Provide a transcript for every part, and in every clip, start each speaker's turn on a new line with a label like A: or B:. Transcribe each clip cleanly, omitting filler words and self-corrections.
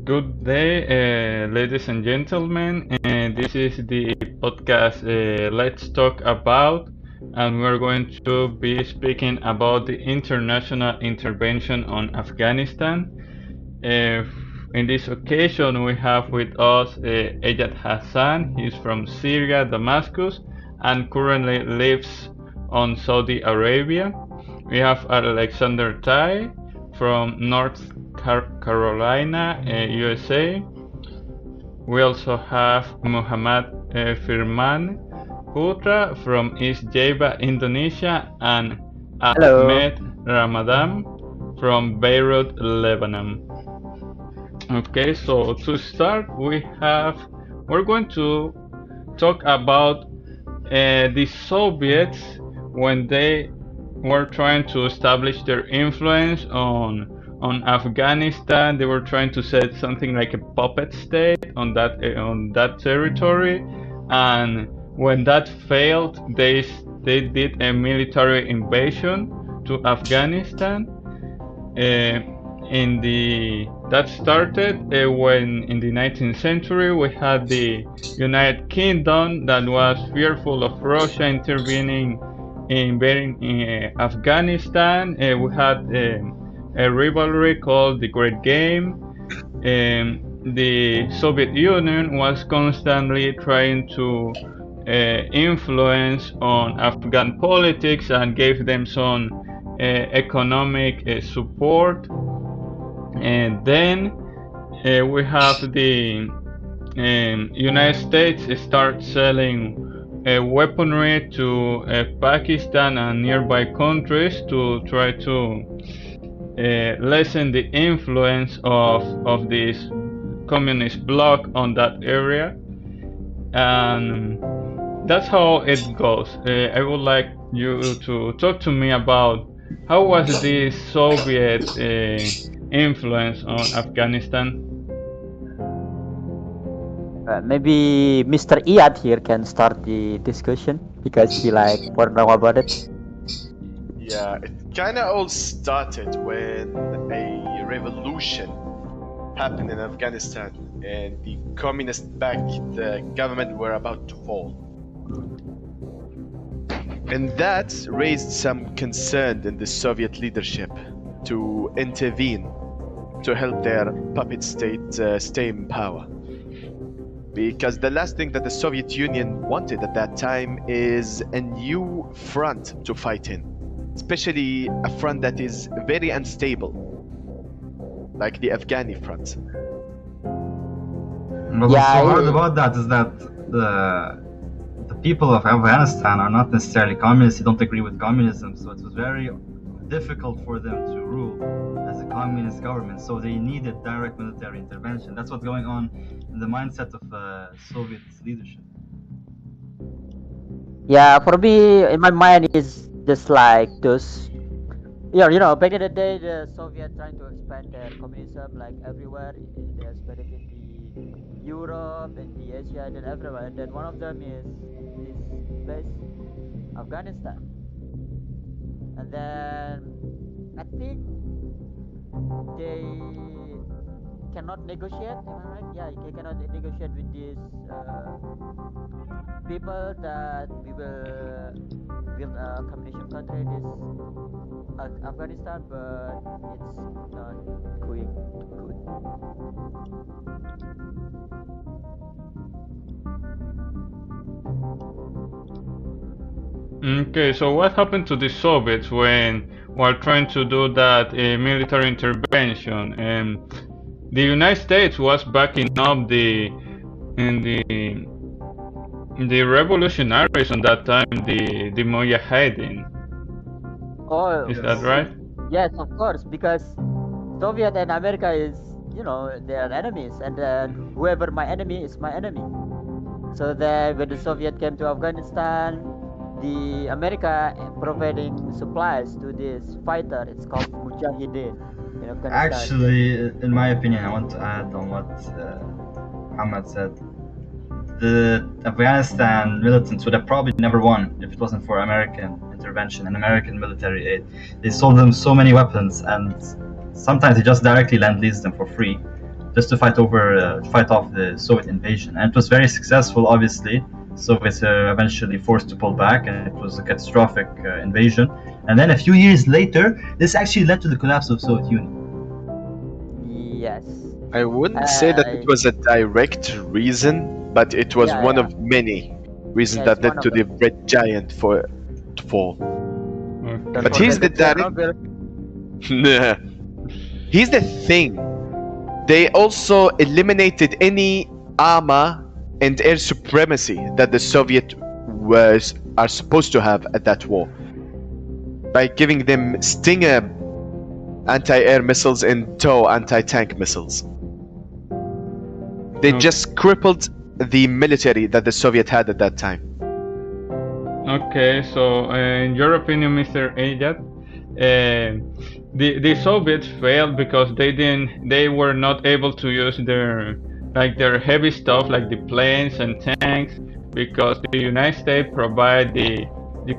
A: Good day, ladies and gentlemen. This is the podcast Let's Talk About, and we're going to be speaking about the international intervention on Afghanistan. Uh, in this occasion, we have with us Ejad Hassan. He's from Syria, Damascus, and currently lives on Saudi Arabia. We have Alexander Tai from North Carolina, USA. We also have Muhammad Firman Putra from East Java, Indonesia, and
B: Hello.
A: Ahmed Ramadan from Beirut, Lebanon. Okay, so to start, we're going to talk about the Soviets when they were trying to establish their influence on Afghanistan. They were trying to set something like a puppet state on that territory, and when that failed, they did a military invasion to Afghanistan. That started when in the 19th century we had the United Kingdom that was fearful of Russia intervening in Afghanistan. We had a rivalry called the Great Game. The Soviet Union was constantly trying to influence on Afghan politics and gave them some economic support. And then we have the United States start selling weaponry to Pakistan and nearby countries to try to lessen the influence of this communist bloc on that area. And that's how it goes. I would like you to talk to me about how was this Soviet influence on Afghanistan?
B: Maybe Mr. Iyad here can start the discussion because he more know about it.
C: Yeah, it kind of all started when a revolution happened in Afghanistan and the communist-backed government were about to fall. And that raised some concern in the Soviet leadership to intervene to help their puppet state stay in power. Because the last thing that the Soviet Union wanted at that time is a new front to fight in, especially a front that is very unstable, like the Afghani front.
D: What's so hard about that is that the people of Afghanistan are not necessarily communists. They don't agree with communism, so it was very difficult for them to rule as a communist government. So they needed direct military intervention. That's what's going on in the mindset of Soviet leadership.
B: Yeah, for me, in my mind, is just like those. Yeah, back in the day, the Soviet trying to expand their communism like everywhere. They expanded in the Europe and the Asia and everywhere. And then one of them is this place, Afghanistan. And then I think they cannot negotiate. Am I right? Yeah, they cannot negotiate with these people that we will build a communist country. This Afghanistan, but it's not going good.
A: Okay, so what happened to the Soviets when while trying to do that military intervention? The United States was backing up the revolutionaries on that time, the Mujahideen.
B: Oh,
A: Is that right?
B: yes, of course, because Soviet and America is, they are enemies, and then whoever my enemy is my enemy. So then when the Soviet came to Afghanistan, the America providing supplies to this fighter. It's called Mujahideen in Afghanistan.
D: Actually, in my opinion, I want to add on what Muhammad said. The Afghanistan militants would have probably never won if it wasn't for American intervention and American military aid. They sold them so many weapons, and sometimes they just directly lend-lease them for free. just to fight off the Soviet invasion, and it was very successful. Obviously, Soviets eventually forced to pull back, and it was a catastrophic invasion. And then a few years later, this actually led to the collapse of Soviet Union.
B: Yes.
C: I wouldn't say that it was a direct reason, but it was one of many reasons that led to the Red Giant to fall. But here's the here's the thing. They also eliminated any armor and air supremacy that the Soviet are supposed to have at that war by giving them Stinger anti-air missiles and TOW anti-tank missiles. They just crippled the military that the Soviet had at that time.
A: Okay, so in your opinion, Mr. Ajat, the Soviets failed because they were not able to use their heavy stuff like the planes and tanks, because the United States provide the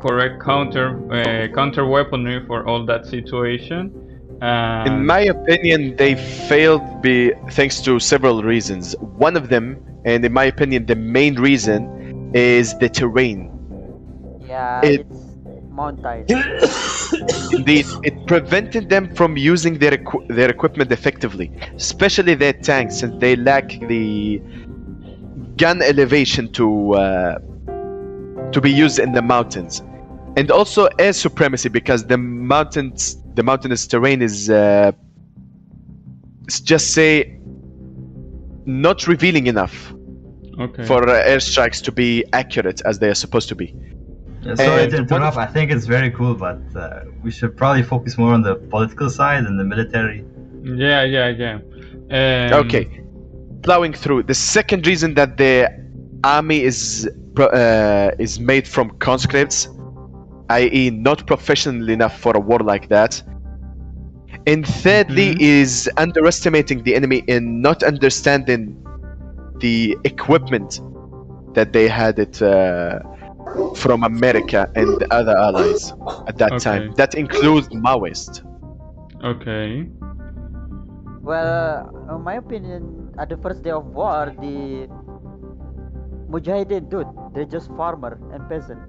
A: correct counter weaponry for all that situation.
C: In my opinion, they failed thanks to several reasons. One of them, and in my opinion the main reason, is the terrain.
B: Yeah, it's mountain.
C: Indeed, it prevented them from using their equipment effectively, especially their tanks, since they lack the gun elevation to be used in the mountains, and also air supremacy, because the mountainous terrain is just say not revealing enough for airstrikes to be accurate as they are supposed to be.
D: Sorry to interrupt. I think it's very cool, but we should probably focus more on the political side and the military.
A: Yeah.
C: Okay, plowing through. The second reason that the army is made from conscripts, i.e., not professional enough for a war like that. And thirdly is underestimating the enemy and not understanding the equipment that they had from America and other allies at that time. That includes Maoist.
A: Okay.
B: Well, in my opinion, at the first day of war, the Mujahideen, dude, they're just farmer and peasant.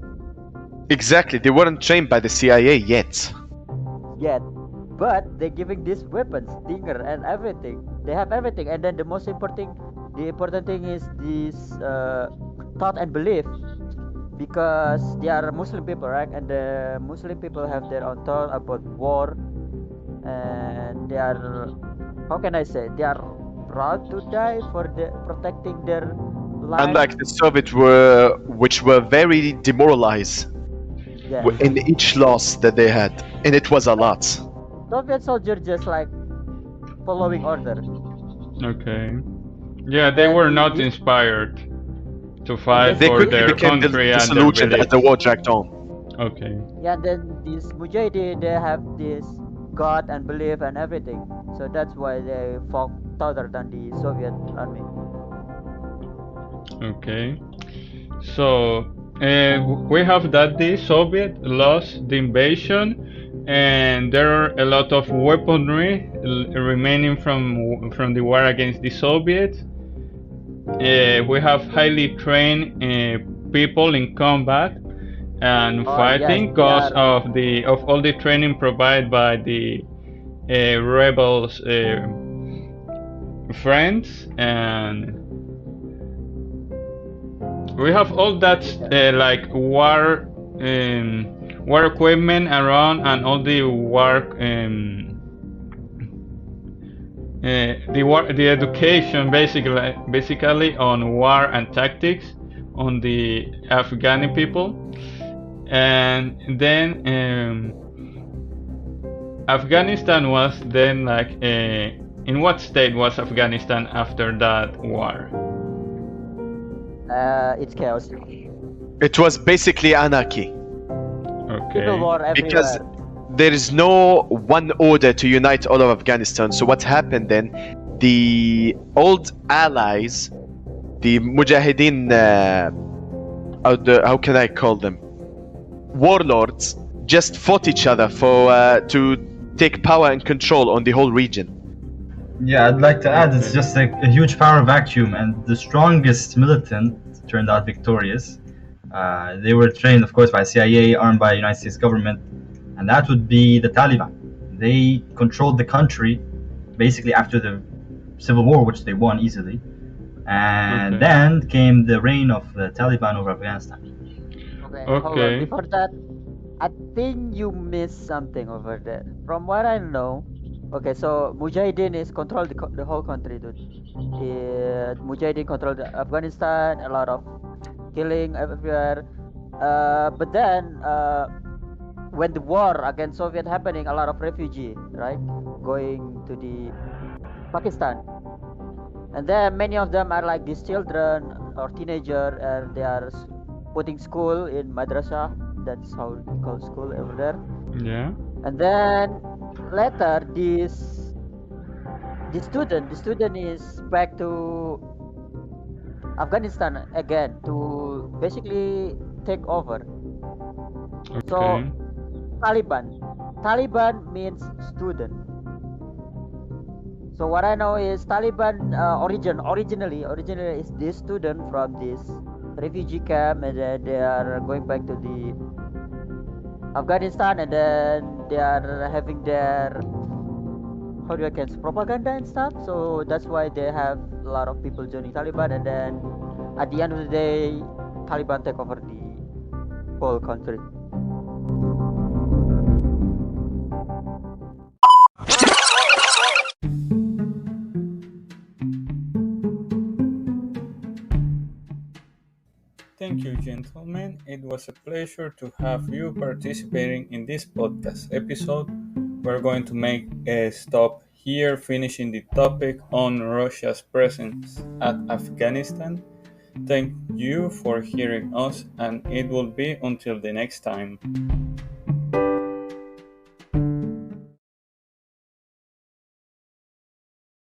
C: Exactly, they weren't trained by the CIA yet.
B: But they're giving these weapons, Stinger and everything. They have everything, and then the important thing is this thought and belief, because they are Muslim people, right? And the Muslim people have their own thought about war, and they are, how can I say, they are proud to die for protecting their land.
C: Unlike the Soviets, which were very demoralized in each loss that they had, and it was a lot.
B: Soviet soldiers just like following order.
A: Okay. Yeah, they were not inspired to fight for their country
C: the
A: and
C: solution
A: their
C: as the war dragged on.
A: Okay.
B: Yeah, then these Mujahideen, they have this God and belief and everything, so that's why they fought tougher than the Soviet army.
A: Okay. So we have that the Soviet lost the invasion, and there are a lot of weaponry remaining from the war against the Soviets. We have highly trained people in combat and fighting because of all the training provided by the rebels friends, and we have all that like war equipment around, and all the the education basically on war and tactics on the Afghani people. And then Afghanistan was then like in what state was Afghanistan after that war?
B: It's chaos.
C: It was basically anarchy.
A: Okay.
B: Civil war everywhere.
C: Because there is no one order to unite all of Afghanistan. So what happened then? The old allies, the Mujahideen, how can I call them? Warlords, just fought each other to take power and control on the whole region.
D: Yeah, I'd like to add it's
A: Okay.
D: just a huge power vacuum, and the strongest militant turned out victorious. They were trained, of course, by CIA, armed by the United States government, and that would be the Taliban. They controlled the country basically after the civil war, which they won easily, and
A: Okay.
D: then came the reign of the Taliban over Afghanistan.
B: Okay, hold on.
A: Okay.
B: Before that, I think you missed something over there. From what I know, okay, so Mujahideen is control the whole country, dude. Mujahideen control the Afghanistan, a lot of killing everywhere. But then, when the war against Soviet happening, a lot of refugee, right, going to the Pakistan, and then many of them are like these children or teenager, and they are putting school in madrasah. That's how we call school over there.
A: Yeah.
B: And then later, the student is back to Afghanistan again to basically take over. So
A: Okay.
B: Taliban means student. So what I know is Taliban originally is this student from this refugee camp, and then they are going back to the Afghanistan, and then they are having their, how do I can say, propaganda and stuff. So that's why they have a lot of people joining Taliban, and then at the end of the day, Taliban take over the whole country.
A: Thank you, gentlemen. It was a pleasure to have you participating in this podcast episode. We're going to make a stop here, finishing the topic on Russia's presence at Afghanistan. Thank you for hearing us, and it will be until the next time.